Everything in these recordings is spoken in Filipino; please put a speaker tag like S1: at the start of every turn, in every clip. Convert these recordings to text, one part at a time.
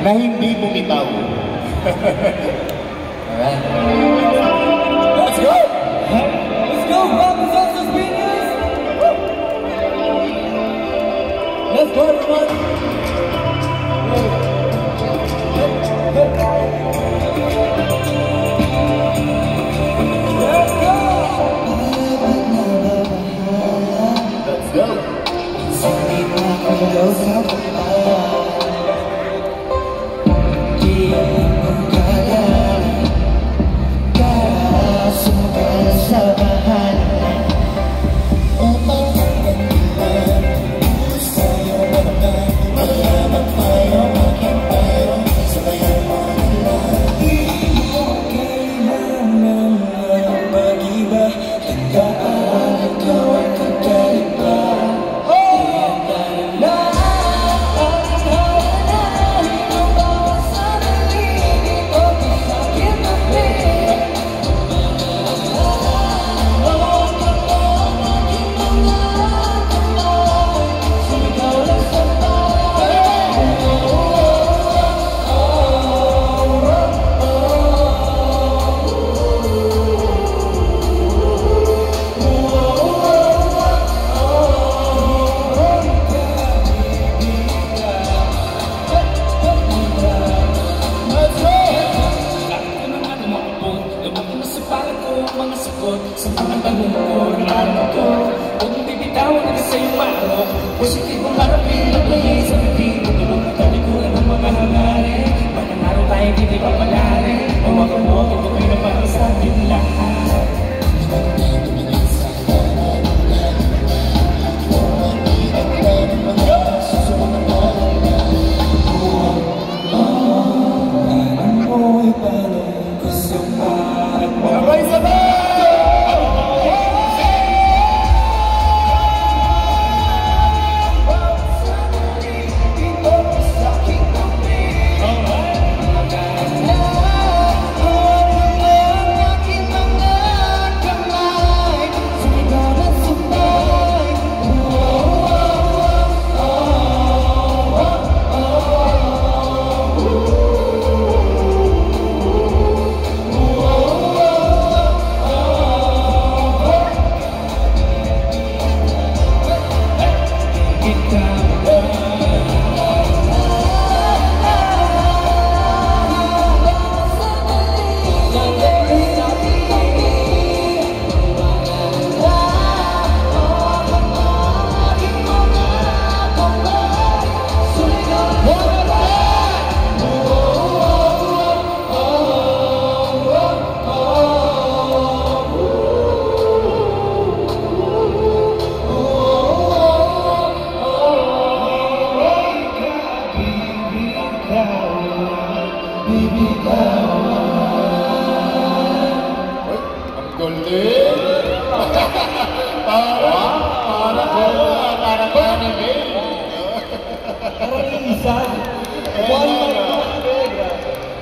S1: na hindi bumitaw.
S2: Alright.
S1: Let's go!
S2: Let's go, Robin's also Speakers! Let's go, everyone! Let's go!
S1: Let's go!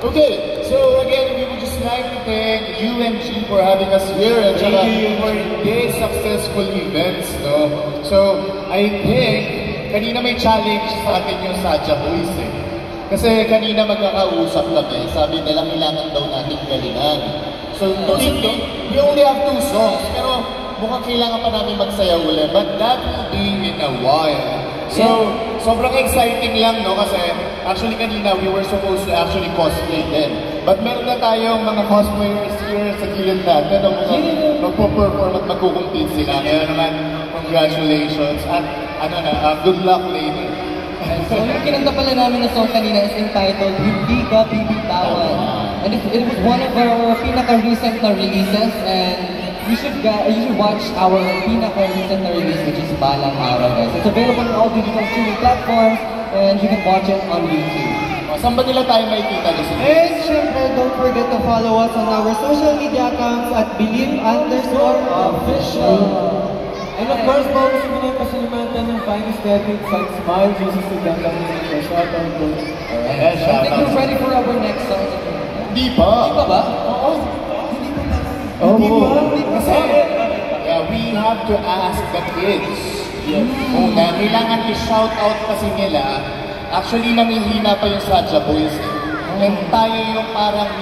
S1: Okay, so again, we would just like to thank UMG for having us here and for these successful events, no? So, I think, kanina may challenge sa atin yung Sadya Boys, eh. Kasi kanina magkakausap kami, sabi nila kailangan daw natin galingan. So, we only have 2 songs, pero mukhang kailangan pa namin magsayaw ulit, but that will be in a while. So, sobrang exciting lang, no? Kasi actually kanina we were supposed to actually cosplay din. But meron na tayong mga cosplayers here sa gilid natin na magpo-perform at magkukumpit sila. Kaya naman, congratulations at good luck later.
S2: So, yung kinanta pala namin na song kanina is entitled Hindi Ka Bibitawan. And it was one of our pinaka-recent na releases, and you should watch our pinaka-recent na release, which is Balang Araw, guys. It's available on all digital streaming platforms, and you can watch it on YouTube.
S1: Saan ba nila tayo makikita gusto?
S3: And syempre, don't forget to follow us on our social media accounts at believe_official. And of course, po, gusto mo na yung pasalimatan ng finest debut at Smile, Jesus to Ganda mo sa shoutout ko.
S2: I think we're ready for our next song.
S1: Hindi pa.
S2: Hindi pa ba?
S1: Oo. Hindi pa. Kasi, we have to ask the kids. Kailangan i-shoutout kasi nila Actually, namihina pa yung Saja Boys. And tayo yung parang